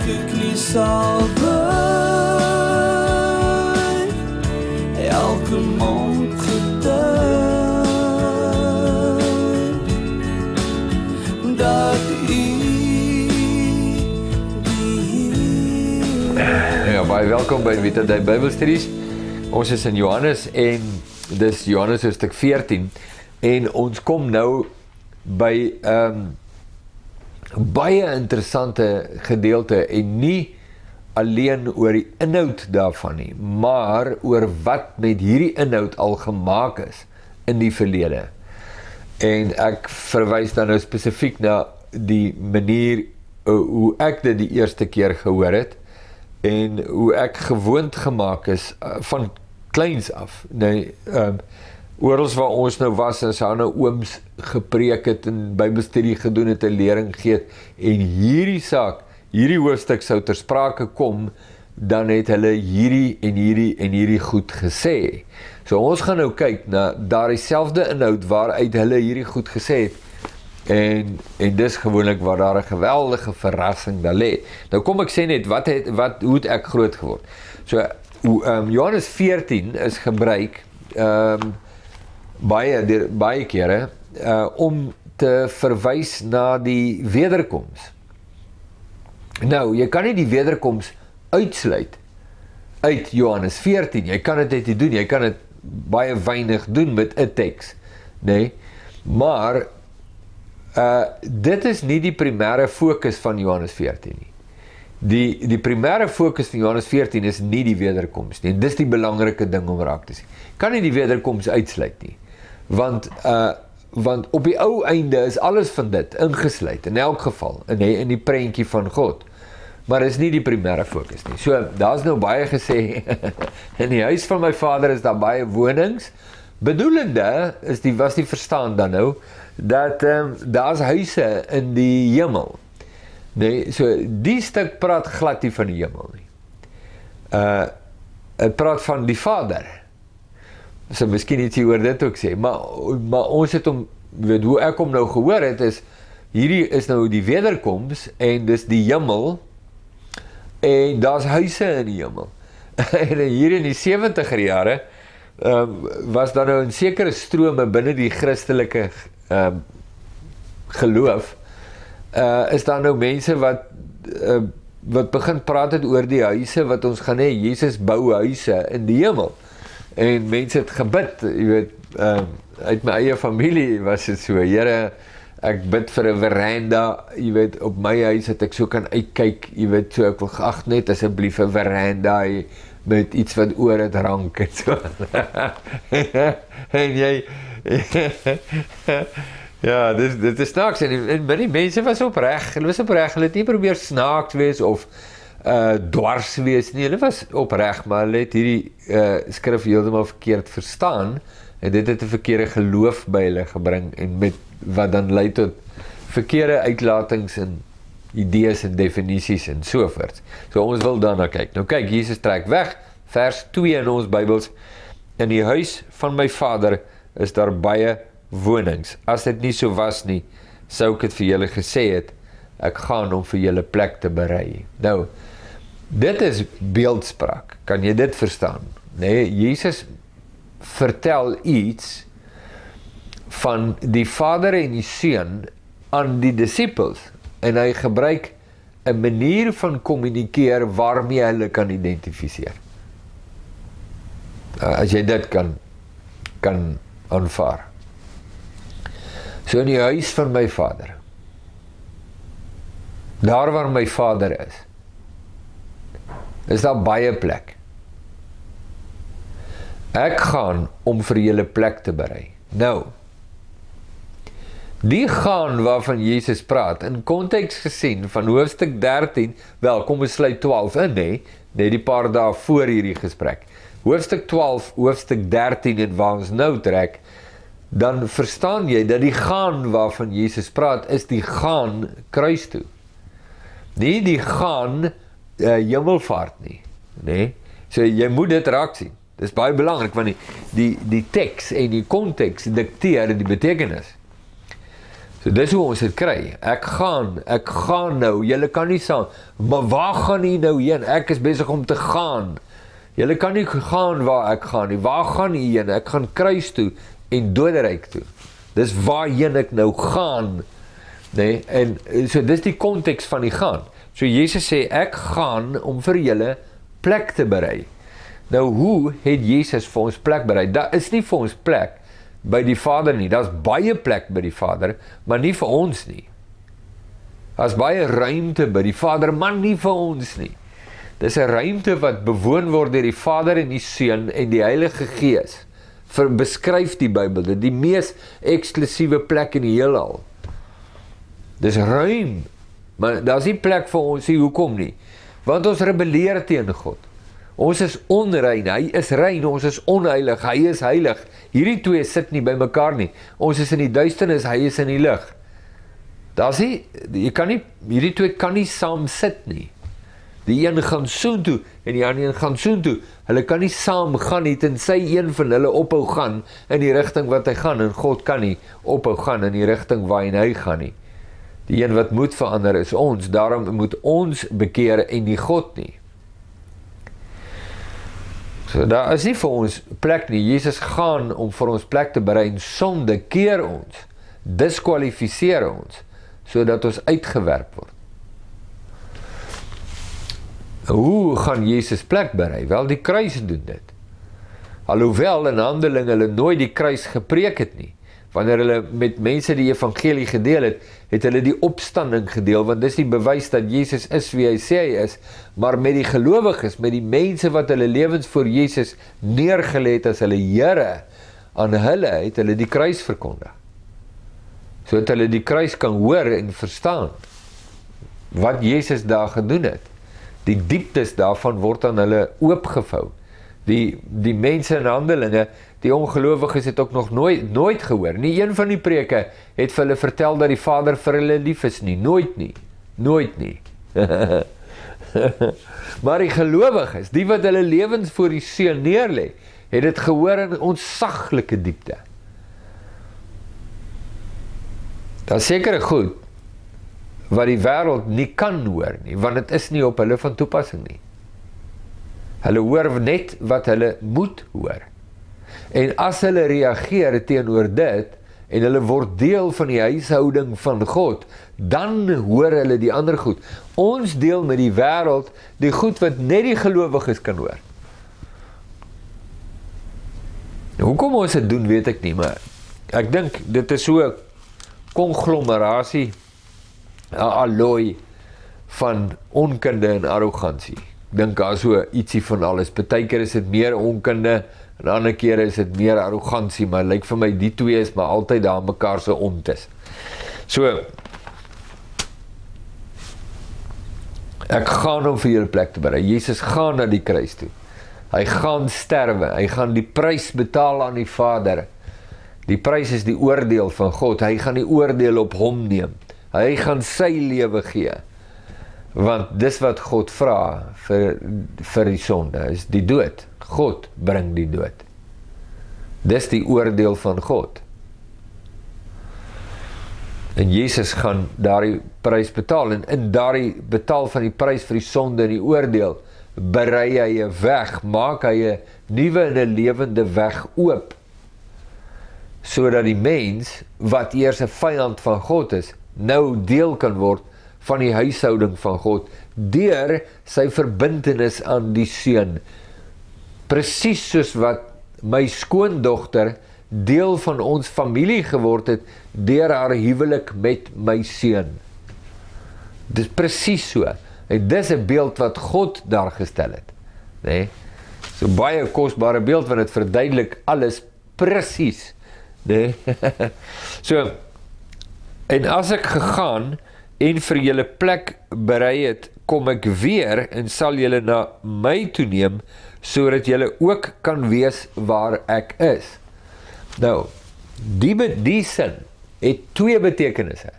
ek nie sal buig, elke mond getuig, dat Ja, baie welkom by Vita Day Bybelstudies. Ons is in Johannes en dis Johannes hoofstuk 14 en ons kom nou by baie interessante gedeelte en nie alleen oor die inhoud daarvan nie, maar oor wat met hierdie inhoud al gemaak is in die verlede. En ek verwys dan nou spesifiek na die manier hoe ek dit die eerste keer gehoor het en hoe ek gewoond gemaak is van kleins af. Nee, orals waar ons nou was en sy nou ooms gepreek het en Bybelstudie gedoen het en lering gee en hierdie saak, hierdie hoofstuk sou ter sprake kom, dan het hulle hierdie en hierdie goed gesê. So ons gaan nou kyk na daardie selfde inhoud waaruit hulle hierdie goed gesê het en dis gewoonlik waar daar 'n geweldige verrassing daar lê. Nou kom ek sê net, hoe het ek groot geword? So, Johannes 14 is gebruik baie kere om te verwys na die wederkoms. Nou, jy kan nie die wederkoms uitsluit uit Johannes 14, jy kan dit nie doen, jy kan dit baie weinig doen met 'n teks, nee, maar dit is nie die primêre fokus van Johannes 14 nie. Die primêre fokus van Johannes 14 is nie die wederkoms nie, en dis die belangrike ding om raak te sien. Kan nie die wederkoms uitsluit nie, want op die ou einde is alles van dit ingesluit, in elk geval, in die prentjie van God, maar is nie die primêre fokus nie. So, daar is nou baie gesê, in die huis van my vader is daar baie wonings, bedoelende, was die verstaan dan nou, dat daar is huise in die hemel. Nee, so die stuk praat glad nie van die hemel nie. Het praat van die Vader. So miskien iets oor dit ook sê, maar ons het hoe ek hom nou gehoor het, hierdie is nou die wederkoms, en dis die hemel, en daar's huise in die hemel. En hier in die 70er jare, was daar nou 'n sekere strome binne die Christelike geloof, is daar nou mense wat begin praat het oor die huise wat ons gaan hê. Jesus bou huise in die hemel, en mense het gebid, jy weet, uit my eie familie was dit so, Here, ek bid vir 'n veranda, jy weet, op my huis dat ek so kan uitkyk, jy weet, so ek wil graag net asseblief 'n veranda met iets wat oor het rank en so. En jy ja, dit is snaaks, en die mense was opreg, hulle het nie probeer snaaks wees of dwars wees nie, hulle was opreg, maar hulle het hierdie skrif heeltemal verkeerd verstaan, en dit het 'n verkeerde geloof by hulle gebring, en met wat dan lei tot verkeerde uitlatings en idees en definisies en sovoorts. So ons wil daarna kyk. Nou kyk, Jesus trek weg, vers 2 in ons Bybels, in die huis van my vader is daar baie wonings. As dit nie so was nie, sou ek het vir julle gesê het, ek gaan om vir julle plek te berei. Nou, dit is beeldspraak, kan jy dit verstaan? Nee, Jesus vertel iets van die Vader en die Seun aan die disippels, en hy gebruik 'n manier van kommunikeer waarmee hulle kan identifiseer. As jy dit kan aanvaar. So in die huis van my vader, daar waar my vader is daar baie plek. Ek gaan om vir julle plek te berei. Nou, die gaan waarvan Jesus praat, in konteks gesien van hoofstuk 13, wel, kom ons sluit 12 in, nee, die paar dae voor hierdie gesprek. Hoofstuk 12, hoofstuk 13 en waar ons nou trek, dan verstaan jy dat die gaan waarvan Jesus praat, is die gaan kruis toe. Nie die gaan hemelvaart nie, nee. So jy moet dit raak sien. Dit is baie belangrik, want die teks en die konteks dikteer die betekenis. So dis hoe ons dit kry. Ek gaan nou, julle kan nie saam, maar waar gaan jy nou heen? Ek is besig om te gaan. Julle kan nie gaan waar ek gaan nie. Waar gaan jy heen? Ek gaan kruis toe en doderyk toe. Dis waarheen ek nou gaan. Nee, en so dis die konteks van die gaan. So Jesus sê, ek gaan om vir julle plek te berei. Nou hoe het Jesus vir ons plek berei? Daar is nie vir ons plek by die Vader nie. Daar's baie plek by die Vader, maar nie vir ons nie. Daar's baie ruimte by die Vader, maar nie vir ons nie. Dis 'n ruimte wat bewoon word deur die Vader en die Seun en die Heilige Gees. Beskryf die Bybel, dit die mees eksklusiewe plek in die heelal. Dis ruim, maar daar's nie plek vir ons nie. Hoekom nie? Want ons rebelleer teen God. Ons is onrein, hy is rein, ons is onheilig, hy is heilig. Hierdie twee sit nie by mekaar nie. Ons is in die duisternis, hy is in die lig. Daar's nie, hierdie twee kan nie saam sit nie. Die een gaan soontoe en die ander een gaan soontoe. Hulle kan nie saam gaan nie, tensy een van hulle ophou gaan in die rigting wat hy gaan, en God kan nie ophou gaan in die rigting waarin hy gaan nie. Die een wat moet verander is ons, daarom moet ons bekeer en nie God nie. So daar is nie vir ons plek nie. Jesus gaan om vir ons plek te berei, en sonde keer ons, diskwalifiseer ons, sodat ons uitgewerp word. Hoe gaan Jesus plek berei? Wel, die kruis doen dit. Alhoewel in Handelinge hulle nooit die kruis gepreek het nie. Wanneer hulle met mense die evangelie gedeel het, het hulle die opstanding gedeel, want dis die bewys dat Jesus is wie hy sê hy is, maar met die gelowiges, met die mense wat hulle lewens voor Jesus neergelê het as hulle Here, aan hulle het hulle die kruis verkondig. Sodat hulle die kruis kan hoor en verstaan, wat Jesus daar gedoen het. Die dieptes daarvan word aan hulle oopgevou. Die mense in Handelinge, die ongelowiges het ook nog nooit gehoor. Nie een van die preke het vir hulle vertel dat die Vader vir hulle lief is nie. Nooit nie. Maar die gelowiges, die wat hulle lewens voor die Seun neerlê, het dit gehoor in ontsaglike diepte. Dat is seker goed wat die wêreld nie kan hoor nie, want dit is nie op hulle van toepassing nie. Hulle hoor net wat hulle moet hoor. En as hulle reageer teenoor dit, en hulle word deel van die huishouding van God, dan hoor hulle die ander goed. Ons deel met die wêreld die goed wat net die gelowiges kan hoor. Hoekom ons dit doen, weet ek nie, maar ek dink dit is so 'n konglomerasie, 'n allooi van onkunde en arrogansie. Ek dink daar so ietsie van alles. Partykeer is dit meer onkunde, en ander kere is dit meer arrogansie, maar lyk vir my die twee is maar altyd daar mekaar se ontus. So, ek gaan om vir julle plek te berei. Jesus gaan na die kruis toe. Hy gaan sterwe, hy gaan die prys betaal aan die Vader. Die prys is die oordeel van God. Hy gaan die oordeel op hom neem. Hy gaan sy lewe gee. Want dis wat God vra vir die sonde, is die dood. God bring die dood. Dis die oordeel van God. En Jesus gaan daardie prys betaal, en in daardie betaal van die prys vir die sonde en die oordeel, berei hy 'n weg, maak hy 'n nuwe en 'n lewende weg oop, sodat die mens, wat eers 'n vyand van God is, nou deel kan word van die huishouding van God, deur sy verbintenis aan die Seun. Presies soos wat my skoondogter deel van ons familie geword het, deur haar huwelik met my seun. Dis presies so. En dis 'n beeld wat God daar gestel het. Nee? So baie kosbare beeld, want dit verduidelik alles presies. Nee? So, en as ek gegaan en vir julle plek berei het, kom ek weer en sal julle na my toe neem, sodat julle ook kan wees waar ek is. Nou, die sin het twee betekenisse.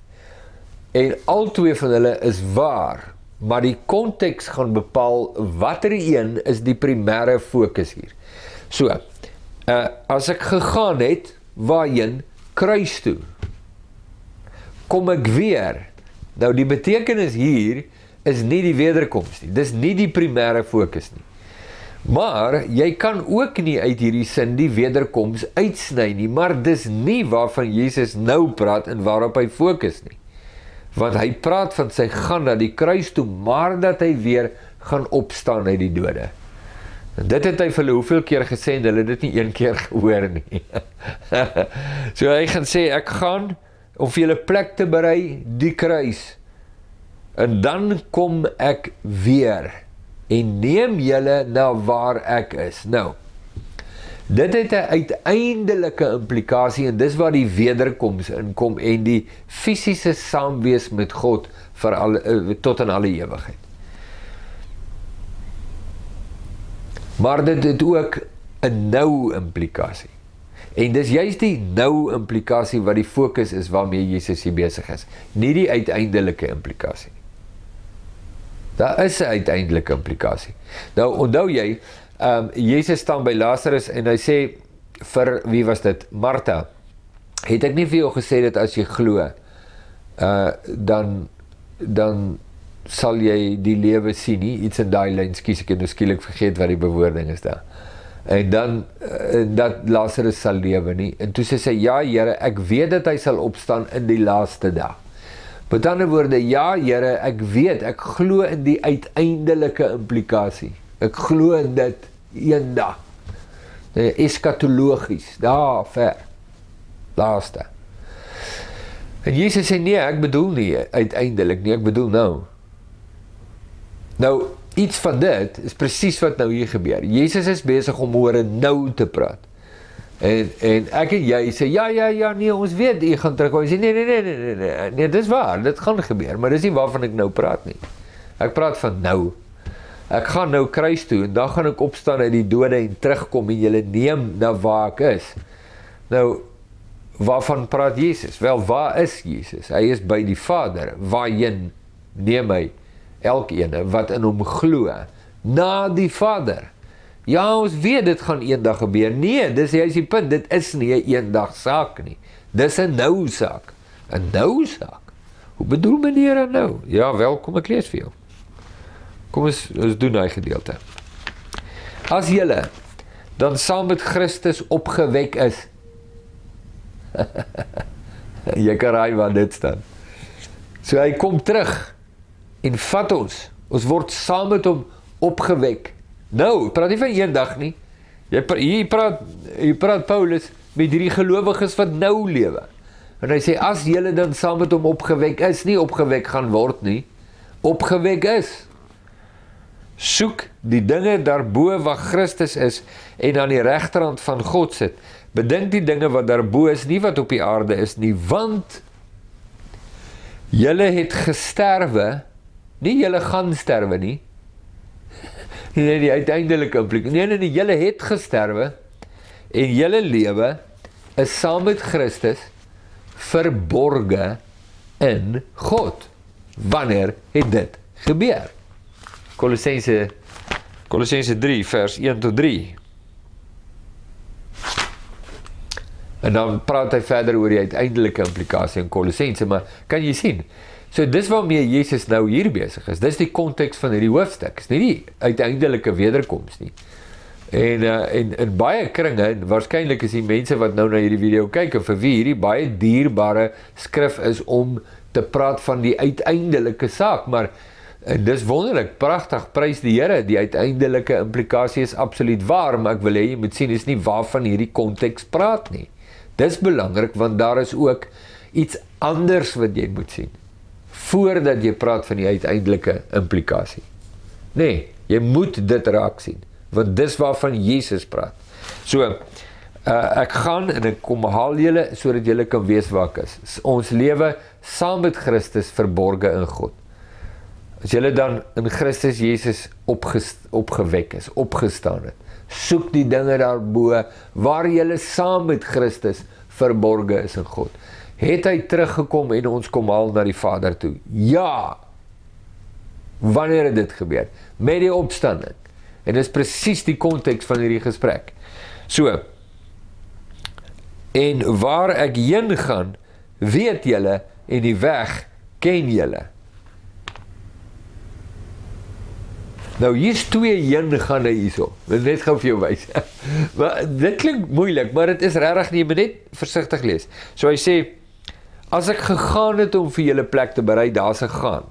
En al twee van hulle is waar, maar die konteks gaan bepaal watter een is die primêre fokus hier. So, as ek gegaan het, waarheen? Kruis toe. kom ek weer. Nou die betekenis hier is nie die wederkoms nie, dis nie die primêre fokus nie. Maar jy kan ook nie uit hierdie sin die wederkoms uitsny nie, maar dis nie waarvan Jesus nou praat en waarop hy fokus nie. Want hy praat van sy gaan na die kruis toe, maar dat hy weer gaan opstaan uit die dode. En dit het hy vir hulle hoeveel keer gesê, en hulle het dit nie een keer gehoor nie. So hy gaan sê, ek gaan om vir julle plek te berei, die kruis, en dan kom ek weer, en neem julle na waar ek is. Nou, dit het 'n uiteindelike implikasie, en dis waar die wederkoms inkom, en die fisiese saamwees met God vir tot in alle ewigheid. Maar dit het ook 'n nou implikasie. En dis juist die nou implikasie wat die fokus is waarmee Jesus hier besig is. Nie die uiteindelike implikasie. Daar is 'n uiteindelike implikasie. Nou, onthou jy, Jesus staan by Lazarus en hy sê vir, wie was dit? Martha, het ek nie vir jou gesê dat as jy glo, dan sal jy die lewe sien nie, iets in daai lyn, skies ek het nou skielik vergeet wat die bewoording is daar. En dan, dat Lazarus sal lewe nie, en toe sê sy, ja Here, ek weet dat hy sal opstaan in die laaste dag. Met ander woorde, ja Here, ek weet, ek glo in die uiteindelike implikasie, ek glo in dit eendag, eskatologies, daar ver, laaste. En Jesus sê, nee, ek bedoel nie uiteindelik nie, ek bedoel nou. Nou, iets van dit is presies wat nou hier gebeur. Jesus is besig om oor 'n nou te praat. En ek en jy sê, ja, nee, ons weet, jy gaan terugkom. Jy sê, nee, dis waar, dit gaan gebeur, maar dis nie waarvan ek nou praat nie. Ek praat van nou. Ek gaan nou kruis toe, en dan gaan ek opstaan uit die dode en terugkom, en julle neem na waar ek is. Nou, waarvan praat Jesus? Wel, waar is Jesus? Hy is by die Vader, waarheen neem hy elkeen wat in hom glo, na die Vader. Ja, ons weet dit gaan eendag gebeur. Nee, dis die punt, dit is nie 'n eendag saak nie. Dis 'n nou saak. 'n nou saak? Hoe bedoel meneer dan nou? Ja, wel, kom ek lees vir jou. Kom ons doen daai gedeelte. As julle dan saam met Christus opgewek is, jy kan raai waar dit staan. So hy kom terug, en vat ons word saam met hom opgewek. Nou, praat nie van een dag nie. Hier praat Paulus met hierdie gelowiges wat nou lewe. En hy sê, as julle dan saam met hom opgewek is, nie opgewek gaan word nie, opgewek is. Soek die dinge daarbo waar Christus is, en aan die regterhand van God sit. Bedink die dinge wat daarbo is, nie wat op die aarde is nie, want julle het gesterwe, nie julle gaan sterwe nie, nee, die uiteindelike implikasie, nee, julle het gesterwe, en julle lewe is saam met Christus verborge in God. Wanneer het dit gebeur? Kolossense 3 vers 1 tot 3. En dan praat hy verder oor die uiteindelike implikasie in Kolossense, maar kan jy sien, so dis waarmee Jesus nou hier besig is, dis die konteks van hierdie hoofstuk, is nie die uiteindelike wederkoms nie. En in baie kringe, en waarskynlik is die mense wat nou na hierdie video kyk, en vir wie hierdie baie dierbare skrif is om te praat van die uiteindelike saak, maar dis wonderlik, pragtig, prys die Here, die uiteindelike implikasie is absoluut waar, maar ek wil hê jy moet sien, is nie waarvan hierdie konteks praat nie. Dis belangrik, want daar is ook iets anders wat jy moet sien, voordat jy praat van die uiteindelike implikasie. Nee, jy moet dit raak sien, want dis waarvan Jesus praat. So, ek gaan en ek kom haal julle, sodat julle kan wees waar ek is. Ons lewe saam met Christus verborge in God. As julle dan in Christus Jesus opgewek is, opgestaan het, soek die dinge daarbo, waar julle saam met Christus verborge is in God. Het hy teruggekom en ons kom haal na die Vader toe? Ja! Wanneer het dit gebeur? Met die opstanding. En dis presies die konteks van hierdie gesprek. So, en waar ek heen gaan, weet julle, en die weg ken julle. Nou hier's 2 heengaande hierso. Wil net gou vir jou wys. Maar dit klink moeilik, maar dit is regtig nie, jy moet net versigtig lees. So hy sê, as ek gegaan het om vir julle plek te berei, daar's ek gaan.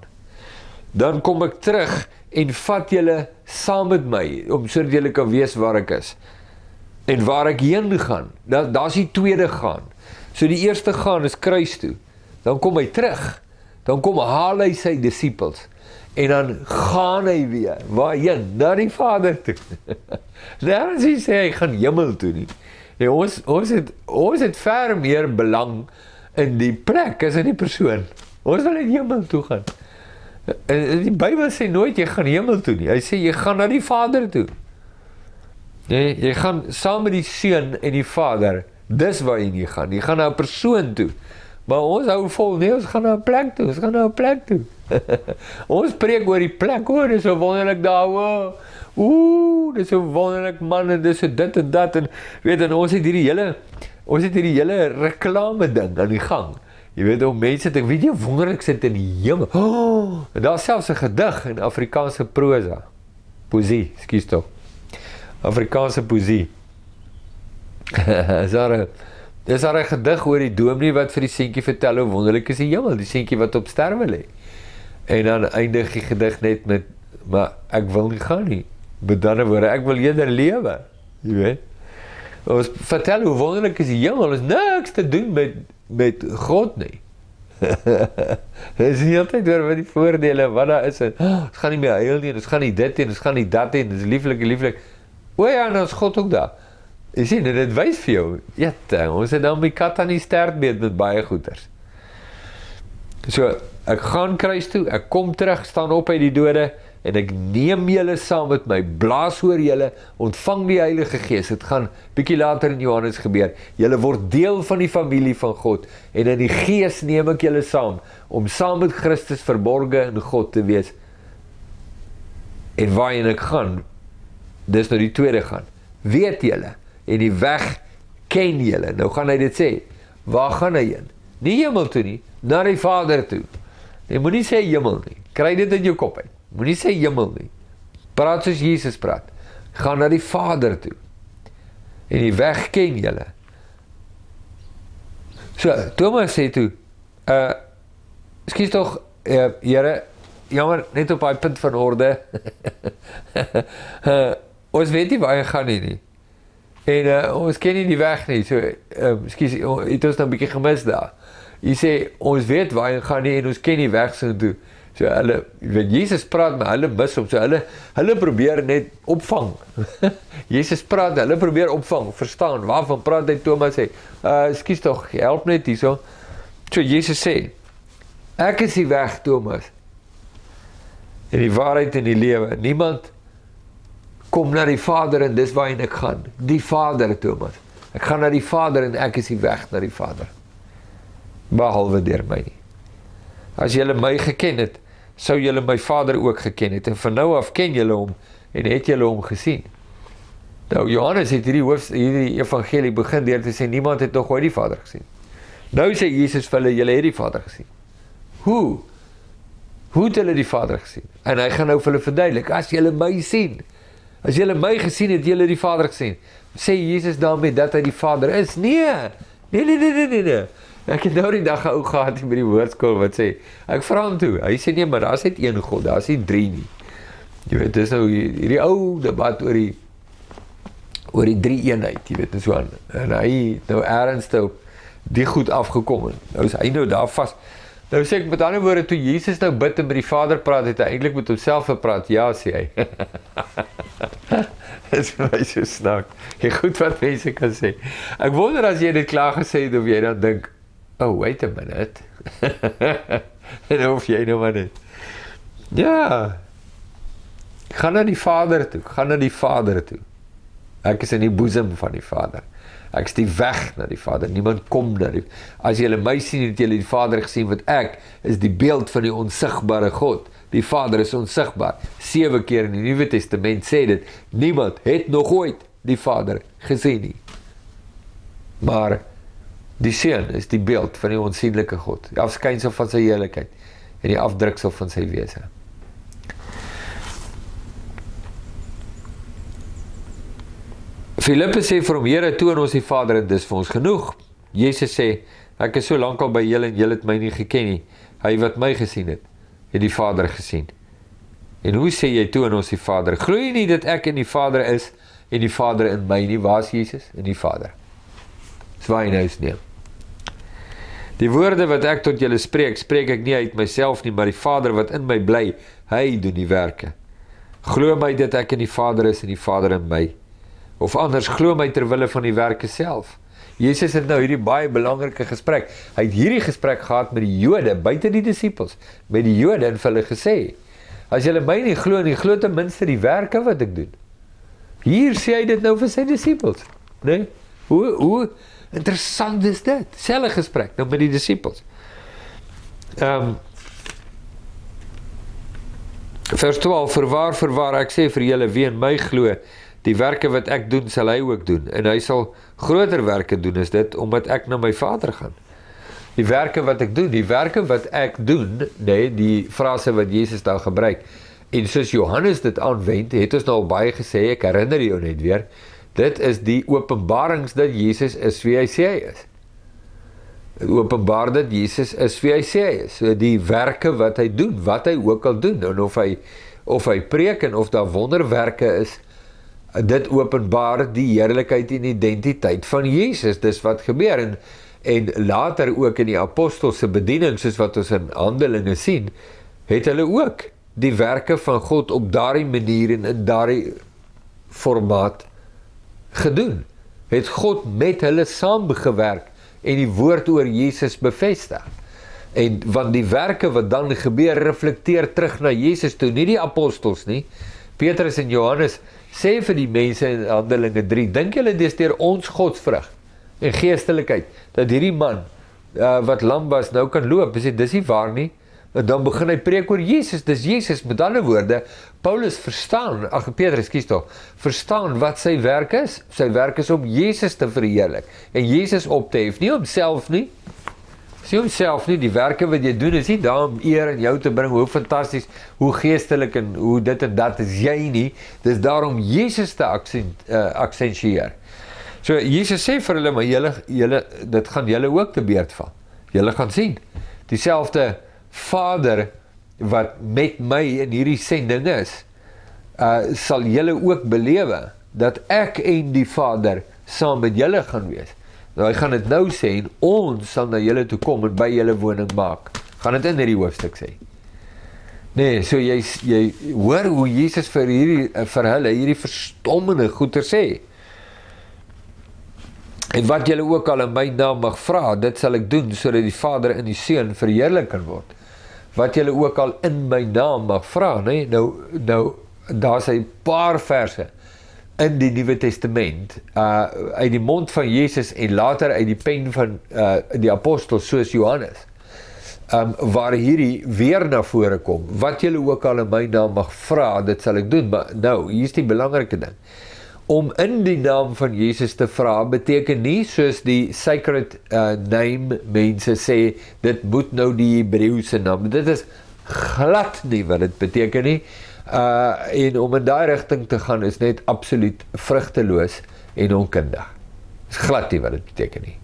Dan kom ek terug en vat julle saam met my, om sodat julle kan weet waar ek is. En waar ek heen gaan, daar's die tweede gaan. So die eerste gaan is kruis toe. Dan kom hy terug. Dan kom haal hy sy disippels. En dan gaan hy weer, waarheen? Na die Vader toe. Daar is hy sê, hy gaan hemel toe nie. En ons het ver meer belang in die plek as in die persoon. Ons wil in hemel toe gaan. En die Bybel sê nooit, jy gaan hemel toe nie. Hy sê, jy gaan na die Vader toe. Nee, jy gaan saam met die Seun en die Vader, dis waarheen jy gaan. Jy gaan na 'n persoon toe. Maar ons hou vol, nee, ons gaan na 'n plek toe, ons preek oor die plek, dit is so wonderlik daar, dit is so wonderlik man, en dit is so dit en dat, en weet, en ons het hierdie hele reklame ding aan die gang, jy weet, om mense te, weet jy, wonderlik sit in die hemel, en daar is selfs 'n gedig in Afrikaanse prosa, poesie, ekskuus tog, Afrikaanse poesie, Dis daar 'n gedig oor die dominee wat vir die seentjie vertel hoe wonderlik is die hemel, die seentjie wat op sterwe lê. En dan eindig die gedig net met, maar ek wil nie gaan nie. Met ander woorde, ek wil eerder lewe, jy weet. Ons vertel hoe wonderlik is die hemel, is niks te doen met God nie. Dit is nie altyd oor wat die voordele, wat daar is, en, ons gaan nie meer huil nie, ons gaan nie dit en ons gaan nie dat en, dit is lieflik. O ja, en dan is God ook daar. Jy sien, dit wys vir jou, ons het dan my kat aan die stertbeet met baie goeders. So, ek gaan kruis toe, ek kom terug, staan op uit die dode, en ek neem julle saam met my, blaas oor julle, ontvang die Heilige Gees, het gaan bietjie later in Johannes gebeur, julle word deel van die familie van God, en in die Gees neem ek julle saam, om saam met Christus verborge in God te wees, en waarheen ek gaan, dis nou die tweede gaan, weet julle, en die weg ken julle. Nou gaan hy dit sê, waar gaan hy heen? Nie hemel toe nie, na die Vader toe. Jy moet nie sê hemel nie, kry dit in jou kop uit. Moet nie sê hemel nie. Praat soos Jesus praat. Gaan na die Vader toe. En die weg ken julle. So, Thomas sê toe, ekskuus tog, Here, jammer, net op daai punt van orde. Ons weet nie waar hy gaan nie. En ons ken nie die weg nie, so, ekskuus, het ons nou 'n bietjie gemis daar. Jy sê, ons weet waar hy gaan nie, en ons ken die weg so toe. So hulle, weet, Jesus praat, maar hulle mis hom, so hulle probeer net opvang. Jesus praat, hulle probeer opvang, verstaan, waarvan praat hy? Thomas sê, ekskuus tog, help net hierso. So Jesus sê, ek is die weg, Thomas, en die waarheid en die lewe. Niemand kom na die Vader en dis waarheen ek gaan. Die Vader, Thomas. Ek gaan na die Vader en ek is die weg na die Vader. Behalwe deur my nie. As julle my geken het, sou julle my Vader ook geken het. En van nou af ken julle hom en het julle hom gesien. Nou, Johannes het hierdie evangelie begin deur te sê, niemand het nog ooit die Vader gesien. Nou sê Jesus vir hulle, julle het die Vader gesien. Hoe? Hoe het hulle die Vader gesien? En hy gaan nou vir hulle verduidelik, as julle my sien, as julle my gesien het, julle die Vader gesien. Sê Jesus daarmee dat hy die Vader is? Nee. Ek het nou die dag 'n ou gehad by die woordskool wat sê, ek vra hom toe, hy sê nee, maar daar is net een God, daar is nie 3 nie. Jy weet, dis nou hierdie ou debat oor die 3-eenheid, jy weet, en so aan. En hy nou ernstig op die goed afgekom, en nou is hy nou daar vas. Nou sê ek met ander woorde, toe Jesus nou bid en met die Vader praat, het hy eintlik met homself gepraat, ja, sê hy. Dit is vir my so snaak. Jy goed wat mense kan sê. Ek wonder as jy dit klaar gesê het, of jy dan dink, oh, wait a minute. En of jy nou maar net. Ja. Gaan na die Vader toe, gaan na die Vader toe. Ek is in die boesem van die Vader. Ek is die weg na die Vader. Niemand kom na die. As julle my sien, het julle die Vader gesien, want ek is die beeld van die onsigbare God. Die Vader is onsigbaar. 7 keer in die Nuwe Testament sê dit, niemand het nog ooit die Vader gesien nie. Maar Die Seun is die beeld van die onsienlike God, die afskynsel van sy heerlikheid en die afdruksel van sy wese. Filippus sê vir hom, Here, toon ons die Vader en dis vir ons genoeg. Jesus sê, ek is so lank al by julle en julle het my nie geken nie. Hy wat my gesien het die Vader gesien. En hoe sê jy toon ons die Vader? Glo jy nie dat ek in die Vader is en die Vader in my nie? Waar is Jesus? In die Vader. Dis waar hy nou is neem. Die woorde wat ek tot julle spreek, spreek ek nie uit myself nie, maar die Vader wat in my bly, hy doen die werke. Glo my dat ek in die Vader is en die Vader in my. Of anders, glo my ter wille van die werke self. Jesus het nou hierdie baie belangrike gesprek. Hy het hierdie gesprek gehad met die Jode, buite die disippels, met die Jode en vir hulle gesê, as julle my nie glo ten minste die werke wat ek doen. Hier sê hy dit nou vir sy disippels, nee? Hoe interessant is dit? Selfe gesprek nou met die disippels. Vers 12, Voorwaar, ek sê vir julle, wie in my glo, die werke wat ek doen, sal hy ook doen, en hy sal groter werke doen as dit, omdat ek na my Vader gaan. Die werke wat ek doen, nee, die frase wat Jesus daar gebruik, en soos Johannes dit aanwend, het ons nou al baie gesê, ek herinner jou net weer, dit is die openbarings dat Jesus is wie hy sê hy is. Openbaar dat Jesus is wie hy sê hy is. So die werke wat hy doen, wat hy ook al doen, en of hy preek en of daar wonderwerke is, dit openbaar die heerlikheid en identiteit van Jesus, dis wat gebeur, en later ook in die apostelse bediening, soos wat ons in Handelinge sien, het hulle ook die werke van God op daardie manier en in daardie formaat gedoen. Het God met hulle saamgewerk en die woord oor Jesus bevestig. En want die werke wat dan gebeur, reflekteer terug na Jesus toe, nie die apostels nie. Petrus en Johannes sê vir die mense in Handelinge 3, dink julle dis deur ons godsvrug en geestelikheid, dat hierdie man wat lam was nou kan loop? Dis nie waar nie. En dan begin hy preek oor Jesus, dis Jesus, met ander woorde, Paulus verstaan wat sy werk is. Sy werk is om Jesus te verheerlik, en Jesus op te hef, nie homself nie. Dis nie homself nie, die werke wat jy doen is nie daar om eer in jou te bring, hoe fantasties, hoe geestelik en hoe dit en dat is jy nie, dis daar om Jesus te accentueer. So Jesus sê vir hulle, maar julle, dit gaan julle ook te beurt val. Julle gaan sien, dieselfde Vader wat met my in hierdie sending is, sal julle ook belewe, dat ek en die Vader saam met julle gaan wees. Nou hy gaan dit nou sê, en ons sal na julle toe kom en by julle woning maak. Gaan dit in hierdie hoofstuk sê. Nee, so jy hoor hoe Jesus vir hulle hierdie verstommende goeie sê. En wat julle ook al in my naam mag vra, dit sal ek doen, sodat die Vader en die Seun verheerlik kan word. Wat julle ook al in my naam mag vra, nee, nou daar is 'n paar verse in die Nuwe Testament, uit die mond van Jesus en later uit die pen van die apostels soos Johannes, waar hierdie weer na vore kom, wat julle ook al in my naam mag vra, dit sal ek doen. Maar nou, hier is die belangrike ding, om in die naam van Jesus te vra, beteken nie soos die sacred name mense sê, dit moet nou die Hebreëse naam, dit is glad nie wat dit beteken nie, en om in daai rigting te gaan is net absoluut vrugteloos en onkundig. Dit is glad nie wat dit beteken nie.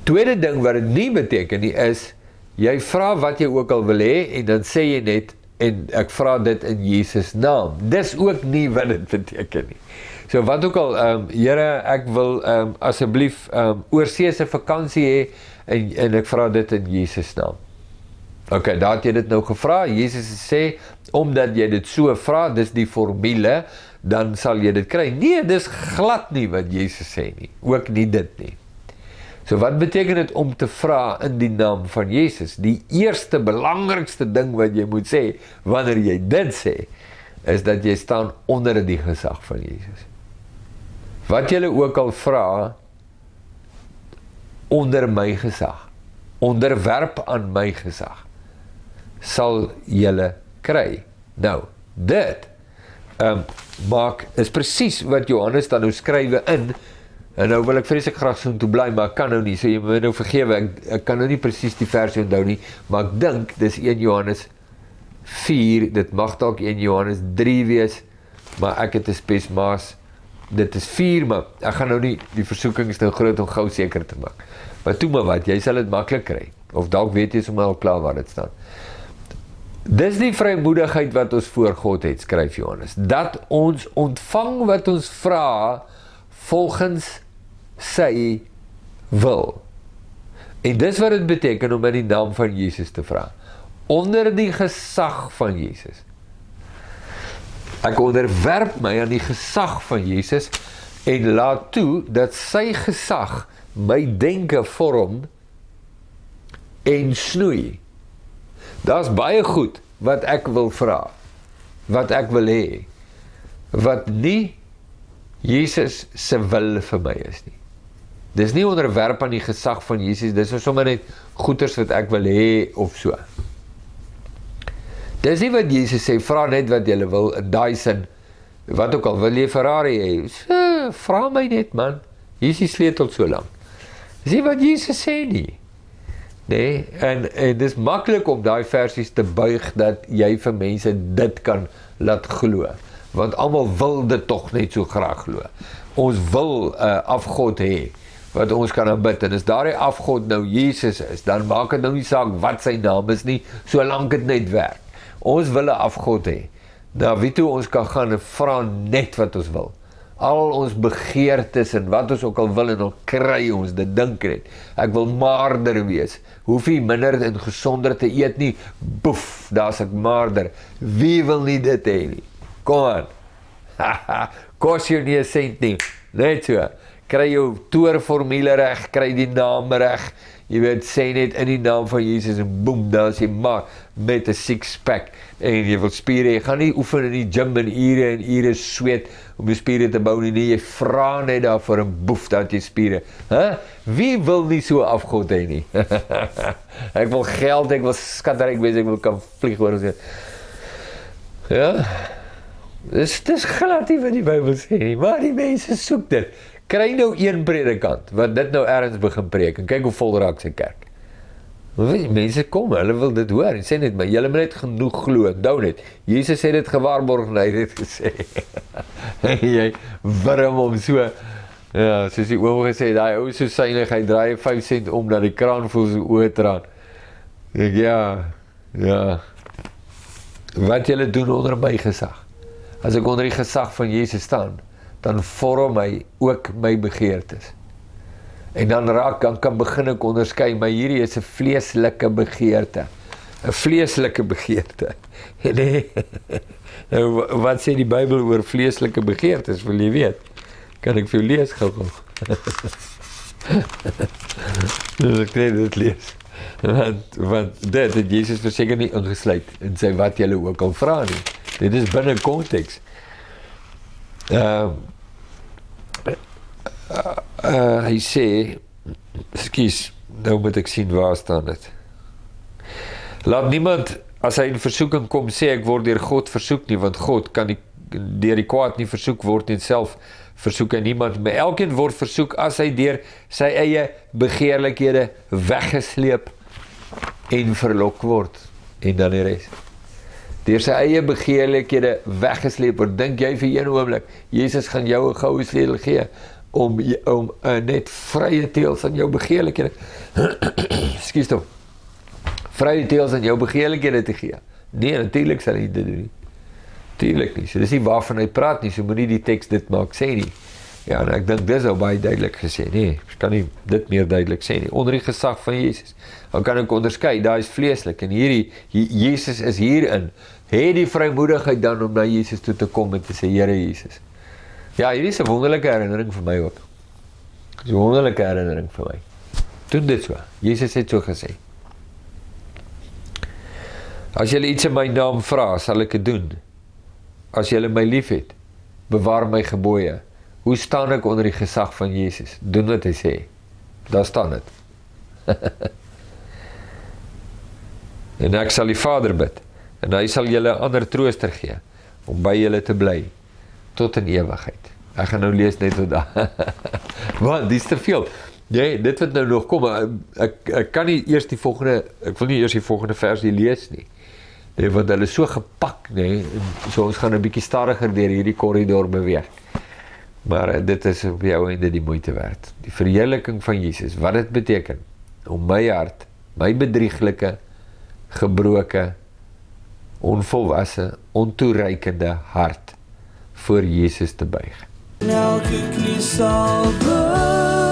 Tweede ding wat dit nie beteken nie is, jy vra wat jy ook al wil hê, en dan sê jy net, en ek vra dit in Jesus naam. Dis ook nie wat dit beteken nie. So wat ook al, Here, ek wil asseblief oorseese vakansie hê, en ek vra dit in Jesus naam. Ok, daar het jy dit nou gevra, Jesus sê, omdat jy dit so vra, dis die formule, dan sal jy dit kry. Nee, dis glad nie wat Jesus sê nie, ook nie dit nie. So wat beteken dit om te vra in die naam van Jesus? Die eerste belangrikste ding wat jy moet sê, wanneer jy dit sê, is dat jy staan onder die gesag van Jesus. Wat julle ook al vra, onder my gesag, onderwerp aan my gesag, sal julle kry. Nou, dit is presies wat Johannes dan nou skrywe in En nou wil ek vreeslik graag so toe bly, maar ek kan nou nie, so jy moet nou vergewe, ek kan nou nie presies die versie onthou nie, maar ek dink, dis 1 Johannes 4, dit mag dalk 1 Johannes 3 wees, maar ek het 'n spesmaas, dit is 4, maar ek gaan nou nie, die versoeking is nou groot om gou seker te maak. Maar toe maar wat, jy sal dit maklik kry, of dalk weet jy sommer al klaar waar dit staan. Dis die vrymoedigheid wat ons voor God het, skryf Johannes, dat ons ontvang wat ons vra, volgens sy wil. En dis wat dit beteken om in die naam van Jesus te vra. Onder die gesag van Jesus. Ek onderwerp my aan die gesag van Jesus en laat toe dat sy gesag my denke vorm en snoei. Daar's baie goed wat ek wil vra, wat ek wil hê, wat nie Jesus se wil vir my is nie. Dis nie onderwerp aan die gesag van Jesus, dis sommer net goeders wat ek wil hê of so. Dis nie wat Jesus sê, vra net wat jy wil, in daai sin, wat ook al, wil jy Ferrari hê, so, vra my net man, hier is die sleutel so lang. Dis nie wat Jesus sê nie. Nee, en dis maklik om daai versies te buig, dat jy vir mense dit kan laat glo, want almal wil dit tog net so graag glo. Ons wil afgod hê, wat ons kan aanbid, en as daardie afgod nou Jesus is, dan maak dit nou nie saak wat sy naam is nie, solank dit net werk. Ons wil 'n afgod hê, na wie toe ons kan gaan en vra net wat ons wil. Al ons begeertes en wat ons ook al wil en dan kry ons, dit dink net. Ek wil maarder wees, hoef nie minder en gesonder te eet nie, boef, daar's ek maarder. Wie wil nie dit hê nie? Kom aan, kos jou nie 'n sent nie, net so. Kry jou toerformule reg, kry die naam reg, jy weet, sê net in die naam van Jesus en boem, dan is jy maar met 'n six-pack en jy wil spiere, jy gaan nie oefen in die gym en ure sweet om jou spiere te bou nie, jy vra net daarvoor en boef, dat jy spiere. Wie wil nie so afgod hê nie? Ek wil geld, ek wil skatryk wees, ek wil kan vlieg oor ons. Ja, dis glad nie wat die Bybel sê nie, maar die mense soek dit. Kry nou een predikant, wat dit nou ergens begin preek, en kyk hoe vol raak sy kerk. Mense kom, hulle wil dit hoor, en sê net, maar julle moet net genoeg glo, onthou net, Jesus sê dit gewaarborg, en hy het dit gesê, jy wirm om so, ja, soos die oom gesê, die ou so synig, hy draai 5 cent om, dat die kraan voel so oortraan, ek, ja, wat julle doen onder my gesag, as ek onder die gesag van Jesus staan, dan vorm hy ook my begeertes. En dan kan begin ek onderskei, maar hierdie is 'n vleeslike begeerte. 'n vleeslike begeerte. Nee, nou, wat sê die Bybel oor vleeslike begeertes, wil jy weet? Kan ek vir jou lees gou? Dus ek net dit lees. Want dit het Jesus verseker nie ingesluit in sy wat julle ook al vra nie. Dit is binne konteks. Hy sê, ekskuus, nou moet ek sien waar staan dit. Laat niemand, as hy in versoeking kom, sê ek word deur God versoek nie, want God kan deur die kwaad nie versoek word en self versoek hy niemand, maar elkeen word versoek as hy deur sy eie begeerlikhede weggesleep en verlok word, en dan die res. Deur sy eie begeerlikhede weggesleep word, dink jy vir een oomblik, Jesus gaan jou 'n goue sleutel gee, om net vrye teels aan jou begeerlikhede, ekskuus tog, vrye teels aan jou begeerlikhede te gee. Nee, natuurlik sal hy dit doen nie. Tuurlik nie, so dis nie waarvan hy praat nie, so moet nie die teks dit maak sê nie. Ja, en ek dink dis al baie duidelik gesê, nee, ek kan nie dit meer duidelik sê nie, onder die gesag van Jesus. Dan kan ek onderskei, daar is vleeslik, en Jesus is hierin, het die vrymoedigheid dan om na Jesus toe te kom en te sê, Here Jesus. Ja, hierdie is 'n wonderlike herinnering vir my ook. Dis 'n wonderlike herinnering vir my. Doen dit so. Jesus het so gesê. As julle iets in my naam vra, sal ek dit doen. As julle my liefhet, bewaar my gebooie. Hoe staan ek onder die gesag van Jesus? Doen wat hy sê. Daar staan dit. En ek sal die Vader bid, en hy sal julle 'n ander trooster gee, om by julle te bly, tot in ewigheid. Ek gaan nou lees net tot daar. Want, dis te veel. Nee, dit wat nou nog kom, ek kan nie eers die volgende, ek wil nie eers die volgende versie lees nie. Nee, want hulle is so gepak, nee, so ons gaan 'n bietjie stadiger deur hierdie korridor beweeg. Maar dit is op jou einde die moeite werd. Die verheerliking van Jesus, wat dit beteken, om my hart, my bedrieglike, gebroke, onvolwasse, ontoereikende hart voor Jesus te buig. Elke knie sal buig.